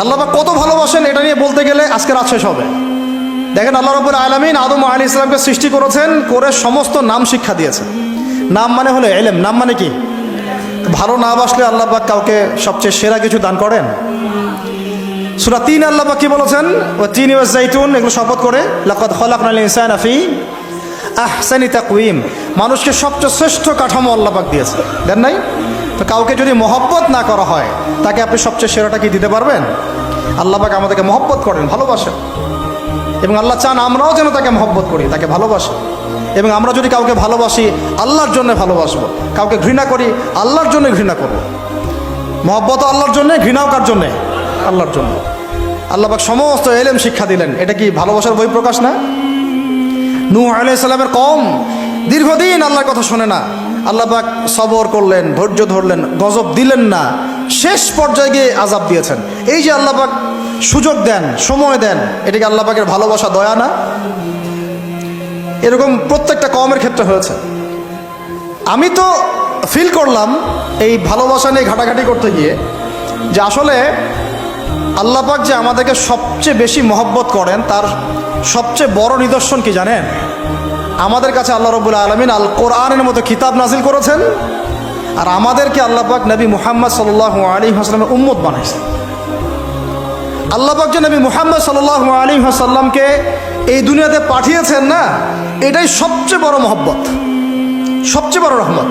আল্লাহ পাক কত ভালোবাসেন এটা নিয়ে বলতে গেলে আজকে রাত শেষ হবে। দেখেন, আল্লাহ রাব্বুল আলামিন আদম আলাইহিস সালামকে সৃষ্টি করেছেন, করে সমস্ত নাম শিক্ষা দিয়েছেন। নাম মানে হলো ইলম, নাম মানে কি? ভালো না বাসলে আল্লাহ পাক কাউকে সবচেয়ে সেরা কিছু দান করেন? সূরা ৩ আল্লাহ পাক কি বলেছেন? ওয়া তিন ওয়া যাইতুন, এগুলো শপথ করে, লাকাদ খালাকনাল ইনসানা ফি আহসানি তাকওয়িম, মানুষকে সবচেয়ে শ্রেষ্ঠ কাঠামো আল্লাহ পাক দিয়েছে, দেন নাই? তো কাউকে যদি মহব্বত না করা হয়, তাকে আপনি সবচেয়ে সেরাটা কি দিতে পারবেন? আল্লাহ পাক আমাদেরকে মহব্বত করেন, ভালোবাসেন, এবং আল্লাহ চান আমরাও যেন তাকে মহব্বত করি, তাকে ভালোবাসি। এবং আমরা যদি কাউকে ভালোবাসি, আল্লাহর জন্য ভালোবাসবো। কাউকে ঘৃণা করি, আল্লাহর জন্য ঘৃণা করব। মহব্বত আল্লাহর জন্যে, ঘৃণাও কার জন্যে? আল্লাহর জন্য। আল্লাহ পাক সমস্ত ইলম শিক্ষা দিলেন, এটা কি ভালোবাসার বহিঃপ্রকাশ না? নূহ আলাইহিস সালামের কওম দীর্ঘদিন আল্লাহর কথা শোনে না, আল্লাহ পাক সবর করলেন, ধৈর্য ধরলেন, গজব দিলেন না, শেষ পর্যায়ে গিয়ে আযাব দিয়েছেন। এই যে আল্লাহ পাক সুযোগ দেন, সময় দেন, এটাকে আল্লাহ পাকের ভালোবাসা, দয়া না? এরকম প্রত্যেকটা কওমের ক্ষেত্রে হয়েছে। আমি তো ফিল করলাম এই ভালোবাসা নিয়ে ঘাটাঘাটি করতে গিয়ে, যে আসলে আল্লাহ পাক যে আমাদেরকে সবচেয়ে বেশি মহব্বত করেন, তার সবচেয়ে বড় নিদর্শন কি জানেন? আমাদের কাছে আল্লাহ রাব্বুল আলামিন আল কোরআনের মতো কিতাব নাজিল করেছেন, আর আমাদেরকে আল্লাহ পাক নবী মুহাম্মদ সাল্লাল্লাহু আলাইহি ওয়াসাল্লামের উম্মত বানাইছেন। আল্লাহ পাক যে নবী মুহাম্মদ সাল্লাল্লাহু আলাইহি ওয়াসাল্লামকে এই দুনিয়াতে পাঠিয়েছেন না, এটাই সবচেয়ে বড় মহব্বত, সবচেয়ে বড় রহমত।